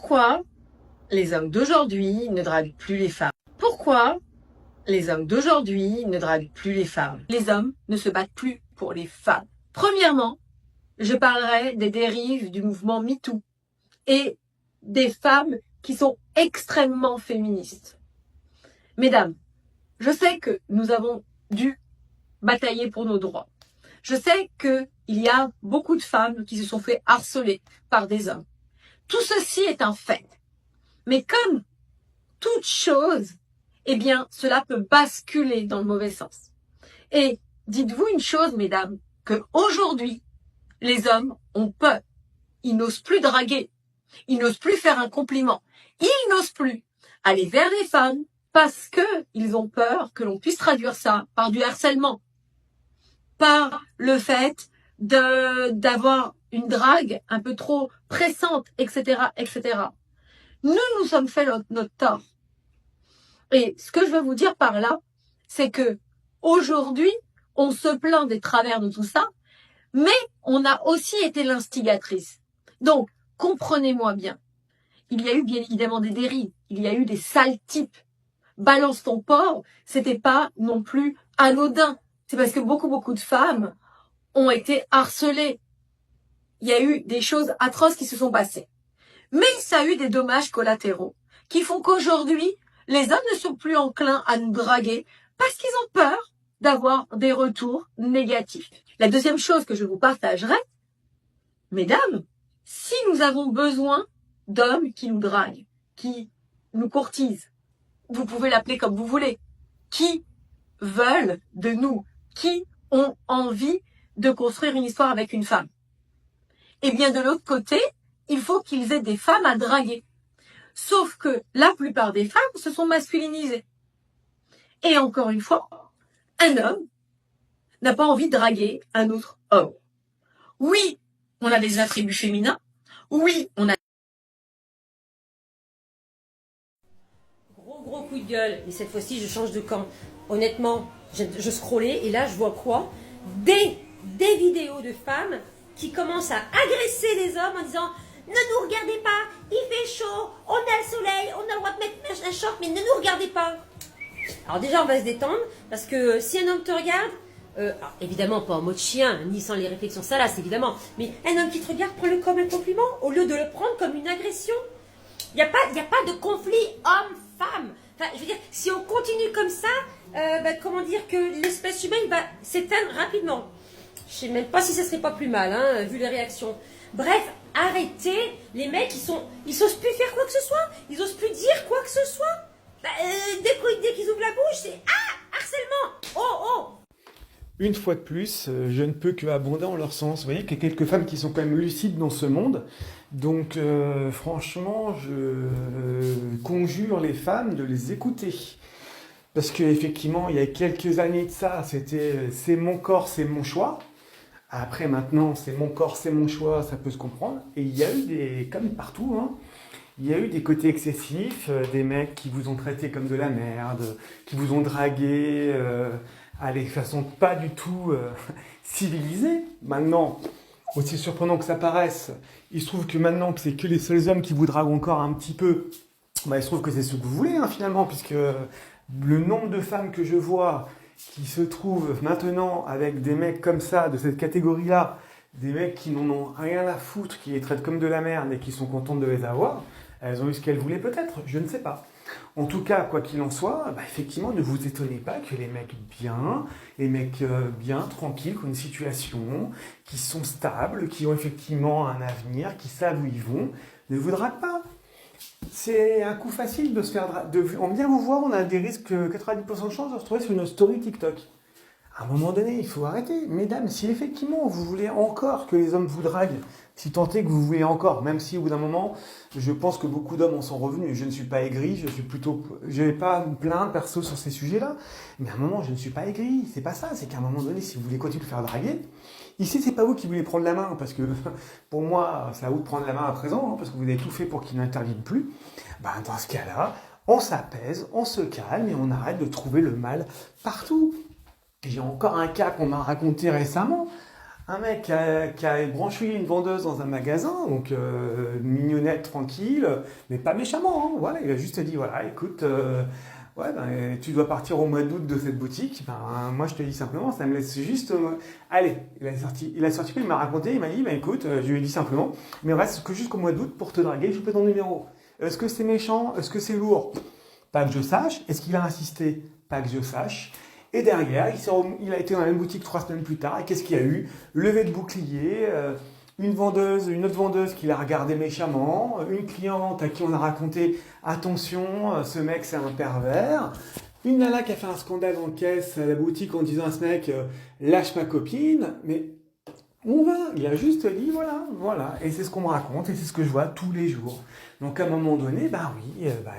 Pourquoi les hommes d'aujourd'hui ne draguent plus les femmes? Pourquoi les hommes d'aujourd'hui ne draguent plus les femmes? Les hommes ne se battent plus pour les femmes. Premièrement, je parlerai des dérives du mouvement MeToo et des femmes qui sont extrêmement féministes. Mesdames, je sais que nous avons dû batailler pour nos droits. Je sais qu'il y a beaucoup de femmes qui se sont fait harceler par des hommes. Tout ceci est un fait. Mais comme toute chose, eh bien, cela peut basculer dans le mauvais sens. Et dites-vous une chose, mesdames, que aujourd'hui, les hommes ont peur. Ils n'osent plus draguer. Ils n'osent plus faire un compliment. Ils n'osent plus aller vers les femmes parce qu'ils ont peur que l'on puisse traduire ça par du harcèlement, par le fait d'avoir une drague un peu trop pressante, etc., etc. Nous sommes fait notre tort. Et ce que je veux vous dire par là, c'est que aujourd'hui, on se plaint des travers de tout ça, mais on a aussi été l'instigatrice. Donc, comprenez-moi bien. Il y a eu bien évidemment des dérives, il y a eu des sales types. Balance ton porc, c'était pas non plus anodin. C'est parce que beaucoup de femmes ont été harcelées. Il y a eu des choses atroces qui se sont passées. Mais ça a eu des dommages collatéraux qui font qu'aujourd'hui, les hommes ne sont plus enclins à nous draguer parce qu'ils ont peur d'avoir des retours négatifs. La deuxième chose que je vous partagerai, mesdames, si nous avons besoin d'hommes qui nous draguent, qui nous courtisent, vous pouvez l'appeler comme vous voulez, qui veulent de nous, qui ont envie de construire une histoire avec une femme. Et bien de l'autre côté, il faut qu'ils aient des femmes à draguer. Sauf que la plupart des femmes se sont masculinisées. Et encore une fois, un homme n'a pas envie de draguer un autre homme. Oui, on a des attributs féminins. Oui, on a... Gros coup de gueule, et cette fois-ci je change de camp. Honnêtement, je scrollais et là je vois quoi? Des vidéos de femmes qui commencent à agresser les hommes en disant ne nous regardez pas, il fait chaud, on a le soleil, on a le droit de mettre un short, mais ne nous regardez pas. Alors déjà on va se détendre, parce que si un homme te regarde, alors évidemment pas en mode chien, ni sans les réflexions salaces évidemment, mais un homme qui te regarde, prends-le comme un compliment, au lieu de le prendre comme une agression. Il n'y a pas de conflit homme-femme. Enfin, je veux dire, si on continue comme ça, comment dire que l'espèce humaine va s'éteindre rapidement. Je sais même pas si ce serait pas plus mal, hein, vu les réactions. Bref, arrêtez, les mecs, ils s'osent plus faire quoi que ce soit, ils osent plus dire quoi que ce soit. Dès qu'ils ouvrent la bouche, c'est harcèlement. Oh. Une fois de plus, je ne peux que abonder en leur sens. Vous voyez qu'il y a quelques femmes qui sont quand même lucides dans ce monde. Donc franchement, je conjure les femmes de les écouter. Parce qu'effectivement, il y a quelques années de ça, c'était c'est mon corps, c'est mon choix. Après maintenant, c'est mon corps, c'est mon choix, ça peut se comprendre. Et il y a eu comme partout, hein, il y a eu des côtés excessifs, des mecs qui vous ont traité comme de la merde, qui vous ont dragué de façon pas du tout civilisée. Maintenant, aussi surprenant que ça paraisse, il se trouve que maintenant que c'est que les seuls hommes qui vous draguent encore un petit peu, il se trouve que c'est ce que vous voulez hein, finalement, puisque le nombre de femmes que je vois qui se trouvent maintenant avec des mecs comme ça, de cette catégorie-là, des mecs qui n'en ont rien à foutre, qui les traitent comme de la merde et qui sont contentes de les avoir, elles ont eu ce qu'elles voulaient peut-être, je ne sais pas. En tout cas, quoi qu'il en soit, effectivement, ne vous étonnez pas que les mecs bien, tranquilles, qui ont une situation, qui sont stables, qui ont effectivement un avenir, qui savent où ils vont, ne vous draguent pas. C'est un coup facile de se faire draguer. On vient vous voir, on a des risques, 90% de chance de se retrouver sur une story TikTok. À un moment donné, il faut arrêter. Mesdames, si effectivement vous voulez encore que les hommes vous draguent, si tant est que vous voulez encore, même si au bout d'un moment, je pense que beaucoup d'hommes en sont revenus. Je ne suis pas aigri, je vais pas me plaindre perso sur ces sujets-là, mais à un moment, je ne suis pas aigri. C'est pas ça, c'est qu'à un moment donné, si vous voulez continuer de faire draguer, ici, c'est pas vous qui voulez prendre la main, parce que pour moi, c'est à vous de prendre la main à présent, hein, parce que vous avez tout fait pour qu'il n'intervienne plus. Dans ce cas-là, on s'apaise, on se calme et on arrête de trouver le mal partout. J'ai encore un cas qu'on m'a raconté récemment. Un mec qui a branchouillé une vendeuse dans un magasin, donc mignonnette, tranquille, mais pas méchamment, hein, voilà, il a juste dit, voilà, écoute, ouais, ben, tu dois partir au mois d'août de cette boutique, ben, moi je te dis simplement, ça me laisse juste... allez, il a sorti quoi, il m'a raconté, il m'a dit, ben écoute, je lui ai dit simplement, mais il reste que jusqu'au mois d'août pour te draguer, je peux ton numéro. Est-ce que c'est méchant? Est-ce que c'est lourd? Pas que je sache. Est-ce qu'il a insisté? Pas que je sache. Et derrière, il a été dans la même boutique 3 semaines plus tard. Et qu'est-ce qu'il y a eu? Levé de bouclier, une autre vendeuse qui l'a regardé méchamment, une cliente à qui on a raconté attention, ce mec c'est un pervers, une nana qui a fait un scandale en caisse à la boutique en disant à ce mec lâche ma copine, mais on va, il a juste dit voilà, et c'est ce qu'on me raconte et c'est ce que je vois tous les jours. Donc à un moment donné,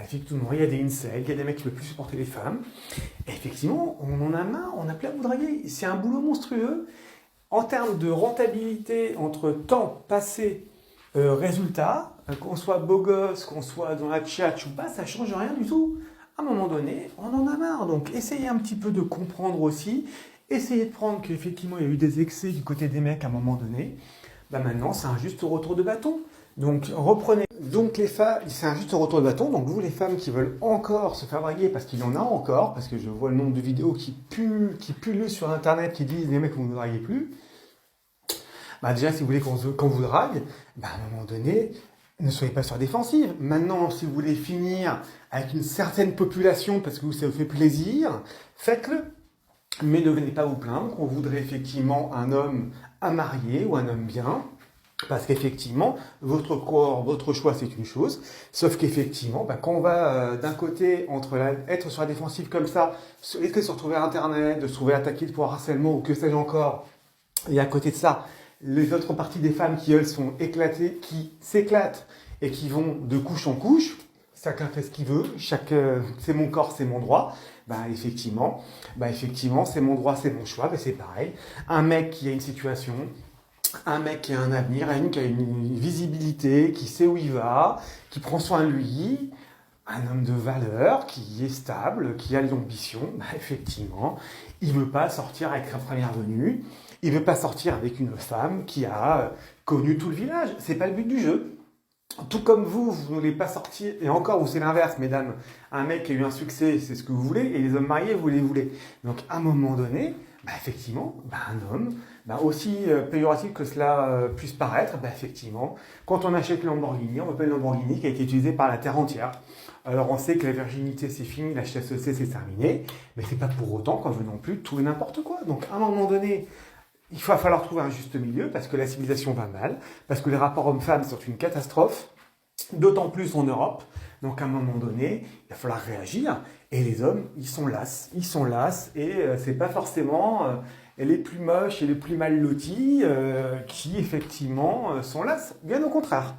effectivement, il y a des incels, il y a des mecs qui ne peuvent plus supporter les femmes. Et effectivement, on en a marre, on n'a plus à vous draguer. C'est un boulot monstrueux. En termes de rentabilité entre temps passé, résultat, qu'on soit beau gosse, qu'on soit dans la tchatch ou pas, ça ne change rien du tout. À un moment donné, on en a marre. Donc essayez un petit peu de comprendre aussi. Essayez de prendre qu'effectivement, il y a eu des excès du côté des mecs à un moment donné. Maintenant, c'est un juste retour de bâton. Donc, reprenez. Donc, les femmes, c'est un juste retour de bâton. Donc, vous, les femmes qui veulent encore se faire draguer, parce qu'il y en a encore, parce que je vois le nombre de vidéos qui pullulent sur Internet, qui disent les mecs, vous ne nous draguez plus. Déjà, si vous voulez qu'on vous drague, à un moment donné, ne soyez pas sur la défensive. Maintenant, si vous voulez finir avec une certaine population, parce que ça vous fait plaisir, faites-le. Mais ne venez pas vous plaindre qu'on voudrait effectivement un homme à marier ou un homme bien, parce qu'effectivement, votre corps, votre choix, c'est une chose, sauf qu'effectivement, quand on va d'un côté, entre être sur la défensive comme ça, risquer de se retrouver à Internet, de se trouver attaqué pour harcèlement ou que sais-je encore, et à côté de ça, les autres parties des femmes qui, elles, sont éclatées, qui s'éclatent et qui vont de couche en couche, chacun fait ce qu'il veut, c'est mon corps, c'est mon droit. Effectivement, c'est mon droit, c'est mon choix, c'est pareil. Un mec qui a une situation, un mec qui a un avenir, qui a une visibilité, qui sait où il va, qui prend soin de lui, un homme de valeur, qui est stable, qui a de l'ambition, effectivement, il ne veut pas sortir avec sa première venue, il ne veut pas sortir avec une femme qui a connu tout le village. C'est pas le but du jeu. Tout comme vous ne voulez pas sortir, et encore, vous c'est l'inverse, mesdames. Un mec qui a eu un succès, c'est ce que vous voulez, et les hommes mariés, vous les voulez. Donc, à un moment donné, effectivement, un homme, aussi péjoratif que cela puisse paraître, effectivement, quand on achète une Lamborghini, on veut pas une Lamborghini qui a été utilisée par la terre entière. Alors, on sait que la virginité, c'est fini, la chasteté, c'est terminé, mais c'est pas pour autant qu'on veut non plus tout et n'importe quoi. Donc, à un moment donné, il va falloir trouver un juste milieu parce que la civilisation va mal, parce que les rapports hommes-femmes sont une catastrophe, d'autant plus en Europe. Donc à un moment donné, il va falloir réagir. Et les hommes, ils sont las. Et c'est pas forcément les plus moches et les plus mal lotis qui effectivement sont las. Bien au contraire.